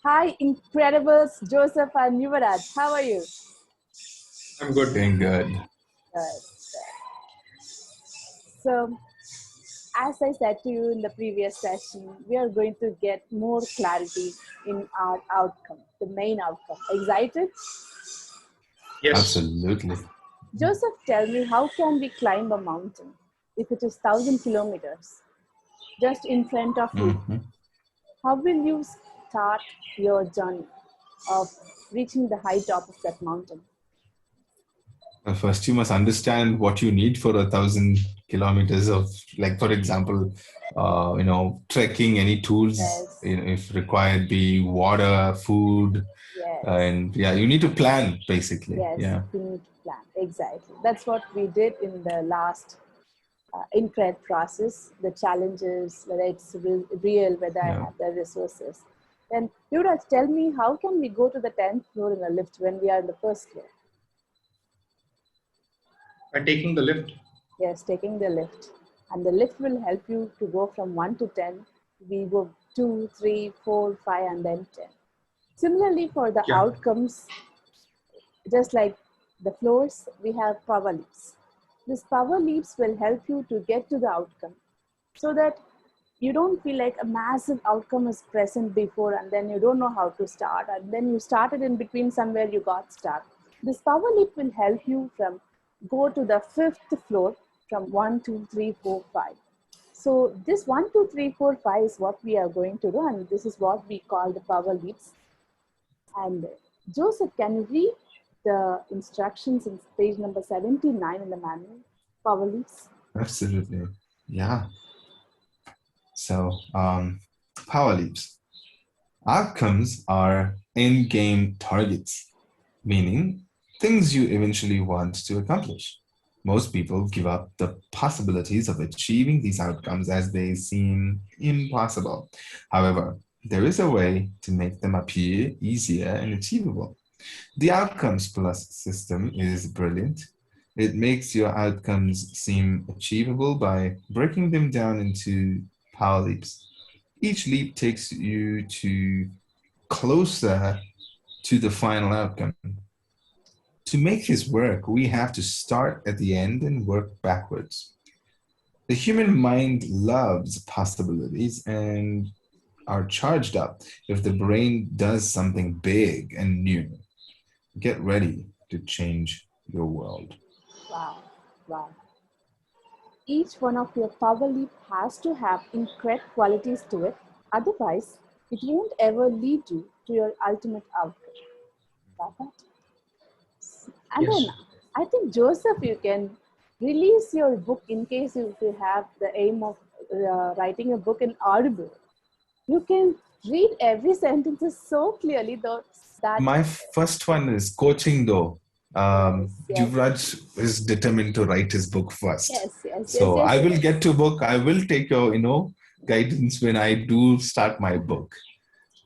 Hi, Incredibles, Joseph and Yuvraj. How are you? I'm good. Doing good. Good. So, as I said to you in the previous session, we are going to get more clarity in our outcome, the main outcome. Excited? Yes. Absolutely. Joseph, tell me, how can we climb a mountain if it is 1,000 kilometers just in front of you? Hmm. How will you start your journey of reaching the high top of that mountain? First, you must understand what you need for 1,000 kilometers of, like, for example, trekking, any tools, Yes, if required, be water, food, yes. and yeah, you need to plan basically. Yes, Yeah, we need to plan. Exactly. That's what we did in the last INCRED process, the challenges, whether it's real, whether I yeah. have the resources. Then you would have to tell me, how can we go to the 10th floor in a lift when we are in the first floor? By taking the lift. Yes, taking the lift. And the lift will help you to go from 1 to 10. We go 2, 3, 4, 5, and then 10. Similarly, for the Yeah. outcomes, just like the floors, we have power leaps. These power leaps will help you to get to the outcome so that you don't feel like a massive outcome is present before and then you don't know how to start and then you started in between somewhere you got stuck. This power leap will help you from go to the fifth floor from 1, 2, 3, 4, 5. So this 1, 2, 3, 4, 5 is what we are going to do, and this is what we call the power leaps. And Joseph, can you read the instructions in page number 79 in the manual, power leaps? Absolutely. Yeah. So, power leaps. Outcomes are in-game targets, meaning things you eventually want to accomplish. Most people give up the possibilities of achieving these outcomes as they seem impossible. However, there is a way to make them appear easier and achievable. The Outcomes Plus system is brilliant. It makes your outcomes seem achievable by breaking them down into power leaps. Each leap takes you to closer to the final outcome. To make this work, we have to start at the end and work backwards. The human mind loves possibilities and are charged up if the brain does something big and new. Get ready to change your world. Wow, wow. Each one of your power leap has to have incorrect qualities to it. Otherwise, it won't ever lead you to your ultimate outcome. Got that? And then Yes. I think, Joseph, you can release your book in case you have the aim of writing a book in Audible. You can read every sentence so clearly though that My first one is coaching, though. yes, yes, Yuvraj is determined to write his book first. yes, yes, yes, So yes, I will yes. get to book. I will take your, guidance when I do start my book.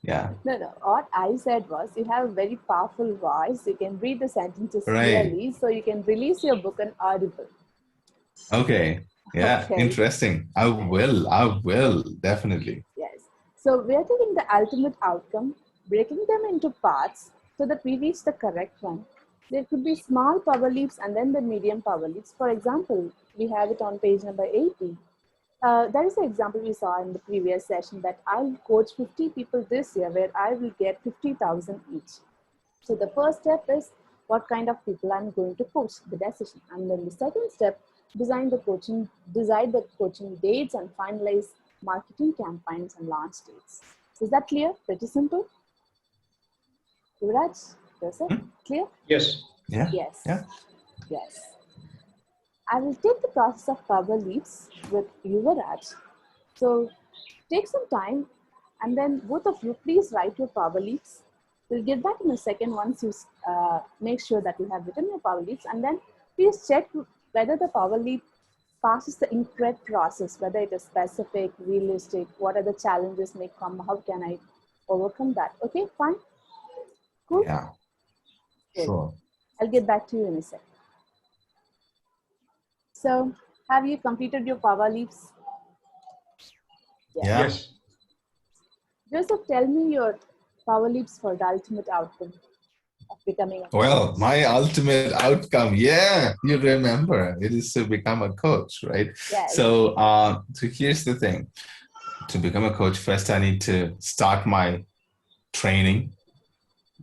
Yeah. No, no. What I said was you have a very powerful voice. You can read the sentences Right. clearly, so you can release your book on Audible. Okay. Yeah. Okay. Interesting. I Yes. will. I will. Definitely. Yes. So we are taking the ultimate outcome, breaking them into parts so that we reach the correct one. There could be small power leaps and then the medium power leaps. For example, we have it on page number 80. That is the example we saw in the previous session that I'll coach 50 people this year where I will get 50,000 each. So the first step is what kind of people I'm going to coach, the decision. And then the second step, decide the coaching dates and finalize marketing campaigns and launch dates. Is that clear? Pretty simple. Yuvraj, Joseph, Hmm? clear? Yes. Yeah. Yes, Yeah. yes. I will take the process of power leaps with Yuvraj. So take some time and then both of you please write your power leaps. We'll get back in a second once you make sure that you have written your power leaps, and then please check whether the power leap passes the incorrect process, whether it is specific, realistic, what are the challenges may come, how can I overcome that. Okay, fine, cool, Yeah. cool. Sure. I'll get back to you in a sec. So have you completed your power leaps? Yes. Yeah. Yes. Joseph, tell me your Power leaps for the ultimate outcome of becoming a Well, coach. my ultimate outcome, yeah, you remember, it is to become a coach, right? Yes. So here's the thing. To become a coach, first I need to start my training.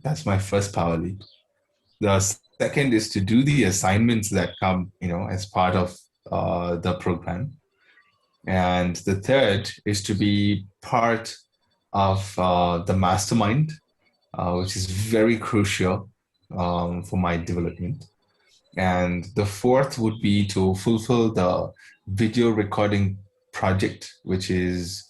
That's my first power leap. The second is to do the assignments that come, as part of the program. And the third is to be part of the mastermind, which is very crucial for my development. And the fourth would be to fulfill the video recording project, which is,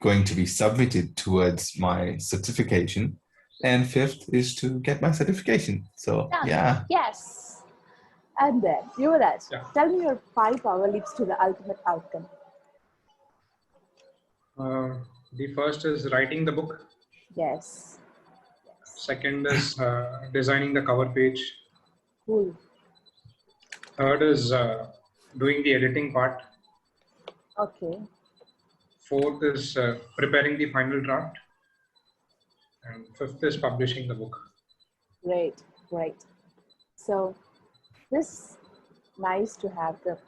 going to be submitted towards my certification. And fifth is to get my certification. So, yeah. Yes. And then, Yuvraj, Yeah. tell me your 5 power leaps to the ultimate outcome. The first is writing the book. Yes. Second is designing the cover page. Cool. Third is doing the editing part. Okay. Fourth is preparing the final draft. And fifth is publishing the book. Great. So this nice to have the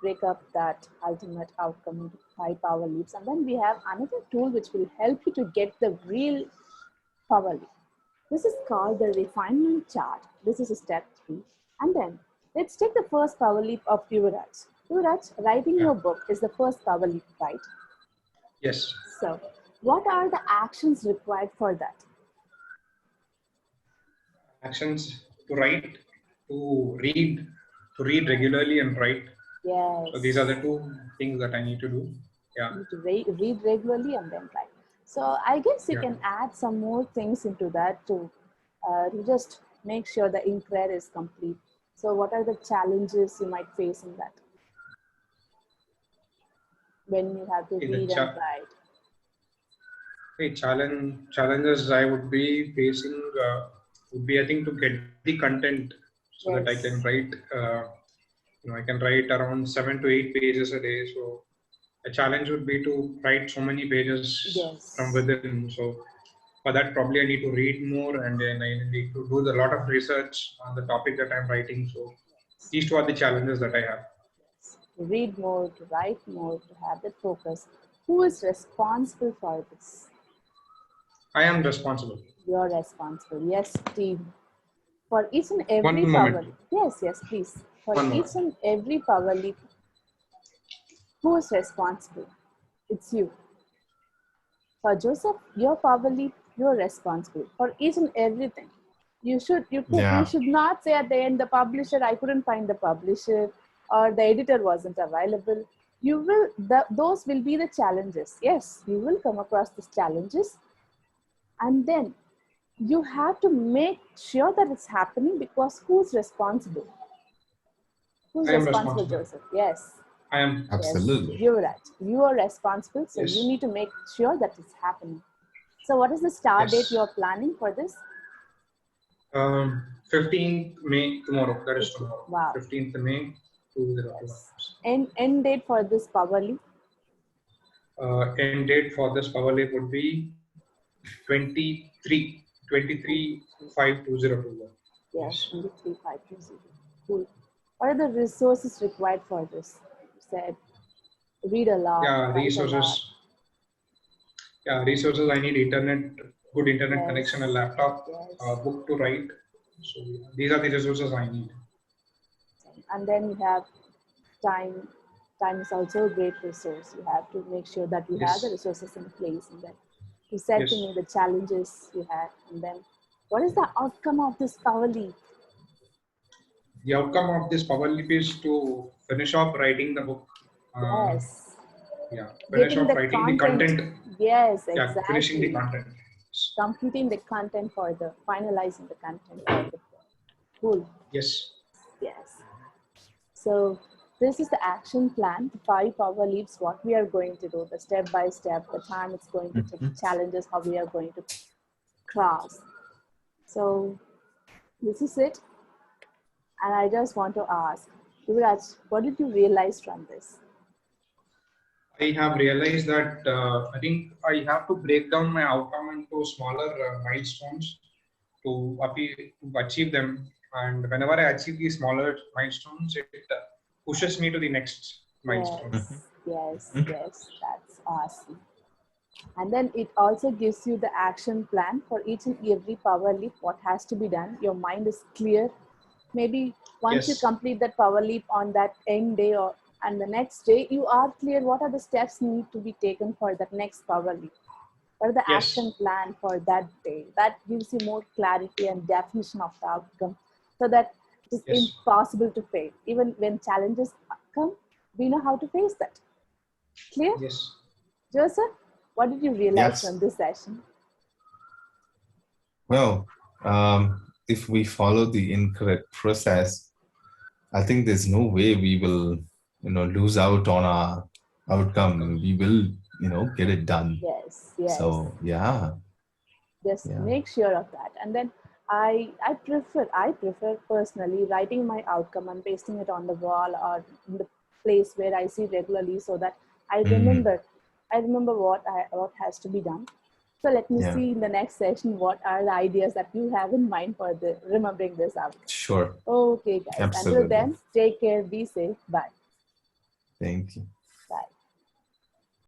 break up that ultimate outcome into 5 power leaps, and then we have another tool which will help you to get the real power leap. This is called the refinement chart. This is step 3. And then let's take the first power leap of Yuvraj. Yuvraj, writing your book is the first power leap, right? Yes. So what are the actions required for that? Actions: to write, to read regularly and write. Yes. So these are the 2 things that I need to do. Yeah. You need to read regularly and then write. So I guess you can add some more things into that to just make sure the inquiry is complete. So what are the challenges you might face in that when you have to read and write? Challenges I would be facing would be, I think, to get the content so that I can write. I can write around 7 to 8 pages a day. So a challenge would be to write so many pages from within. So for that, probably I need to read more, and then I need to do a lot of research on the topic that I'm writing. So these 2 are the challenges that I have. Read more, to write more, to have that focus. Who is responsible for this? I am responsible. You're responsible. Yes, team. For each and every power leap. Yes, please. For each and every power leap, who is responsible? It's you. For Joseph, your power leap, you're responsible for each and everything. You should not say at the end, the publisher, I couldn't find the publisher, or the editor wasn't available. Those will be the challenges. Yes, you will come across these challenges, and then you have to make sure that it's happening, because who's responsible? Who's responsible, Joseph? Yes. I am. Absolutely. Yes, you're right. You are responsible, so you need to make sure that it's happening. So what is the start date you're planning for this? 15th May, tomorrow. That is tomorrow. Wow. 15th May. End date for this power leap? End date for this power leap would be 23/5/2021. Yes, 23/5/2021. Cool. What are the resources required for this? You said read a lot. Yeah, resources. Yeah, resources. I need good internet connection, a laptop, a book to write. So these are the resources I need. And then you have time. Time is also a great resource. You have to make sure that you have the resources in place. And then you said to me the challenges you had. And then what is the outcome of this power leap? The outcome of this power leap is to finish off writing the book. Yeah, finish off writing the content. Yes, exactly. Yeah, finishing the content. Completing the content finalizing the content for the book. Cool. Yes. So this is the action plan, the 5 power leaps, what we are going to do, the step by step, the time it's going to take, challenges, how we are going to cross. So this is it. And I just want to ask, Yuvraj, what did you realize from this? I have realized that I think I have to break down my outcome into smaller milestones to achieve them. And whenever I achieve these smaller milestones, it pushes me to the next milestone. Mhm. Yes, that's awesome. And then it also gives you the action plan for each and every power leap, what has to be done. Your mind is clear. Maybe once you Yes, complete that power leap on that end day or and the next day, you are clear what are the steps need to be taken for that next power leap. What are the yes, action plan for that day? That gives you more clarity and definition of the outcome so that it is yes, impossible to fail. Even when challenges come, we know how to face that. Clear? yes. Joseph, what did you realize Yes. from this session? Well, if we follow the incorrect process, I think there's no way we will, lose out on our outcome. We will, get it done. Yes. So yeah, Just yeah. make sure of that. And then I prefer personally writing my outcome and pasting it on the wall or in the place where I see regularly so that I Mm, remember I remember what has to be done. So let me yeah, see in the next session what are the ideas that you have in mind for the remembering this outcome. sure. Okay, guys. Until Absolutely. then, take care, be safe. Bye. Thank you.